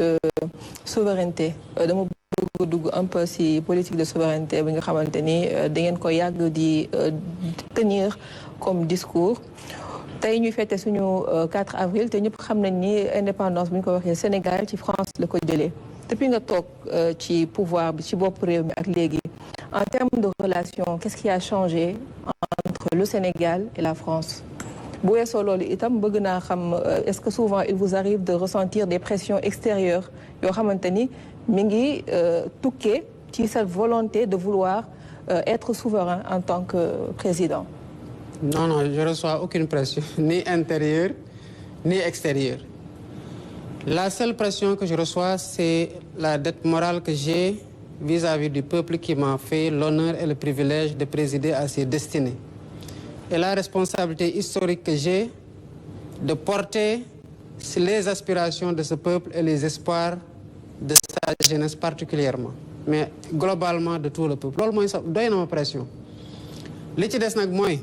de souveraineté dama bëgg dugg un peu ci politique de souveraineté bi nga xamante ni da ngeen ko yàgg di tenir comme discours tey ñuy fête suñu 4 avril te ñëpp xam nañ ni indépendance bu ñu ko waxee Sénégal ci France la ko jëlee depuis nga toog ci pouvoir bi ci bopp réew mi ak léegi en termes de relations qu'est-ce qui a changé entre le Sénégal et la France bu weesoo loolu itam bëgg naa xam est-ce que souvent il vous arrive de ressentir des pressions extérieures yoo xamante ni mi ngi tukkee ci sa volonté de vouloir être souverain en tant que président. Non, non, je ne reçois aucune pression, ni intérieure, ni extérieure. La seule pression que je reçois, c'est la dette morale que j'ai vis-à-vis du peuple qui m'a fait l'honneur et le privilège de présider à ses destinées. Et la responsabilité historique que j'ai de porter les aspirations de ce peuple et les espoirs de sa jeunesse particulièrement. Mais globalement de tout le peuple. loolu mooy sax doy na ma pression. li ci des nag mooy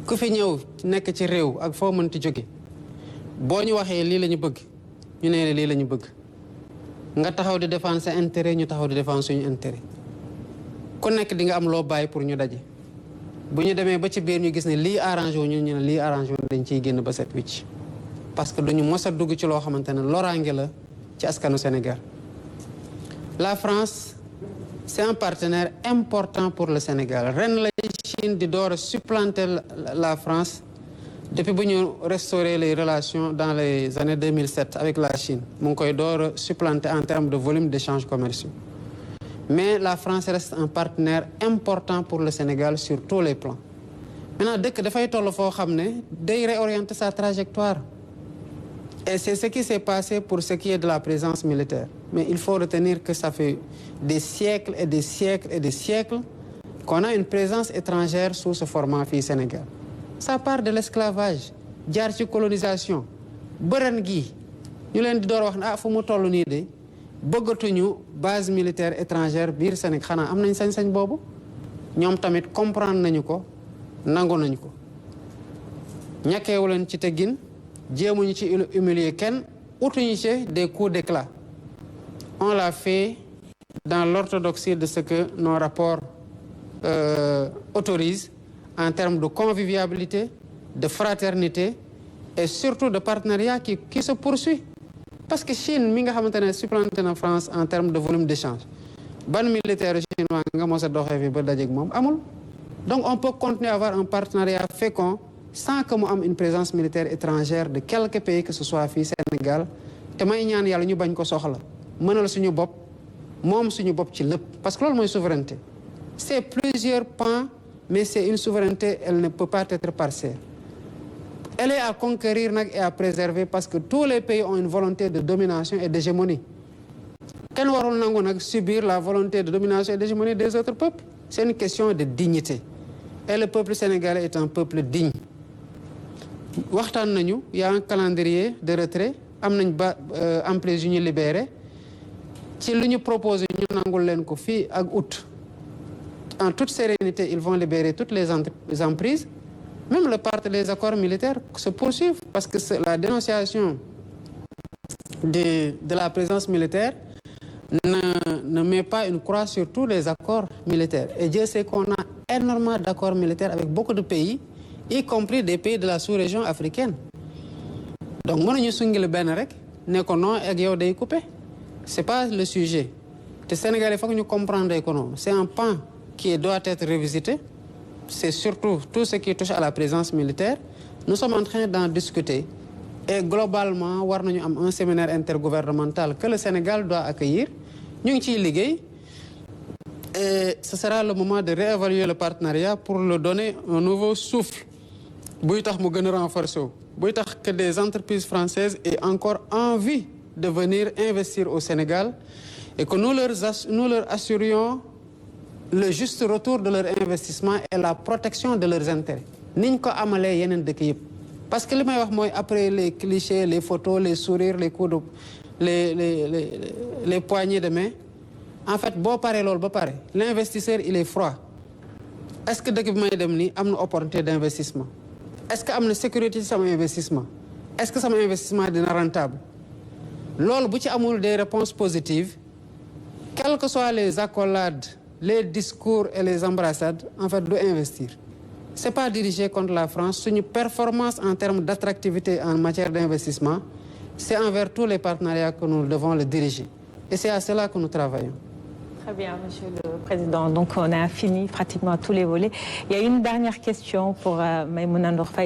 ku fi ñëw nekk ci réew ak foo mënti jóge boo ñu waxee lii la ñu bëgg ñu ne lii la ñu bëgg nga taxaw di défendre sa intérêt ñu taxaw di défendre suñu intérêt ku nekk di nga am loo bàyyi pour ñu daje bu ñu demee ba ci biir ñu gis ne lii arrangé wu ñu ne lii arrangé wu dañ ciy génn ba set wicc parce que duñu mos a dugg ci loo xamante ne loraange la ci askanu Sénégal. La France c'est un partenaire important pour le Sénégal ren la Chine di door a supplanter la France depuis bu ñu restaurer les relations dans les années 2007 avec la Chine mu ngi koy door a supplanter en termes de volume d'échanges commerciaux mais la France reste un partenaire important pour le Sénégal sur tous les plans. Maintenant dëkk dafay toll foo xam ne day réorienter sa trajectoire et c'est ce qui s'est passé pour ce qui est de la présence militaire. Mais il faut retenir que ça fait des siècles et des siècles et des siècles qu'on a une présence étrangère sous ce format fii Sénégal. Ça part de l'esclavage jaar ci colonisation bërën gi ñu leen di door wax ne fu mu toll nii de bëggatuñu base militaire étrangère biir Sénégal xanaa am nañ sañ-sañ boobu ñoom tamit comprendre nañu ko nangu nañu ko ñàkkeewu leen ci teggin jéemuñu ci humilier kenn utuñu ci des coups d'éclat. On l'a fait dans l'orthodoxie de ce que nos rapports autorisent en termes de convivialité, de fraternité et surtout de partenariat qui se poursuit. Parce que Chine mi nga xamante ne supplanté na France en termes de volume d'échange ban militaire chinois nga mos a doxee fi ba dajeeg moom amul. Donc on peut continuer à avoir un partenariat fécond sans que mu am une présence militaire étrangère de quelque pays que ce soit fii Sénégal te may ñaan yàlla ñu bañ ko soxla. mënal suñu bopp moom suñu bopp ci lépp parce que loolu mooy souveraineté c'est plusieurs pans mais c'est une souveraineté elle ne peut pas être partielle elle est à conquérir nag et à préserver parce que tous les pays ont une volonté de domination et d'hégémonie kenn warul nangu nag subir la volonté de domination et d'hégémonie des autres peuples c'est une question de dignité et le peuple sénégalais est un peuple digne waxtaan nañu y a un calendrier de retrait am nañ ba emprise yu ñu libéré ci lu ñu proposé ñu nangul leen ko fii ak août en toute sérénité ils vont libérer toutes les emprises même les accords militaires se poursuivent parce que la dénonciation de la présence militaire ne met pas une croix sur tous les accords militaires et Dieu sait qu'on a énormément d'accords militaires avec beaucoup de pays y compris des pays de la sous-région africaine donc mënuñu sungile benn rek ne ko non ak yow day coupé c'est pas le sujet te Sénégal il faut que ñu comprendre que non c'est un pan qui doit être revisité c'est surtout tout ce qui touche à la présence militaire nous sommes en train d'en discuter et globalement war nañu am un séminaire intergouvernemental que le Sénégal doit accueillir ñu ngi ciy liggéey et ce sera le moment de réévaluer le partenariat pour le donner un nouveau souffle buy tax mu gën a renforcer wu buy tax que des entreprises françaises aient encore envie de venir investir au Sénégal et que nous leur assurions le juste retour de leur investissement et la protection de leurs intérêts niñ ko amalee yeneen dëkk yëpp parce que li may wax mooy après les clichés les photos les sourires les coups de les poignées de main en fait boo paree loolu ba pare l'investisseur il est froid est-ce que dëkk bi may dem nii am na opportunité d'investissement est-ce que am na sécurité ci sama investissement est-ce que sama investissement dina rentable loolu bu ci amul des réponses positives quelles que soient les accolades les discours et les embrassades en fait du investir c'est pas dirigé contre la France suñu performance en termes d'attractivité en matière d'investissement c'est envers tous les partenariats que nous devons le diriger et c'est à cela que nous travaillons. Très bien, Monsieur le Président. Donc, on a fini pratiquement tous les volets. Il y a une dernière question pour Maïmouna Ndour Faye.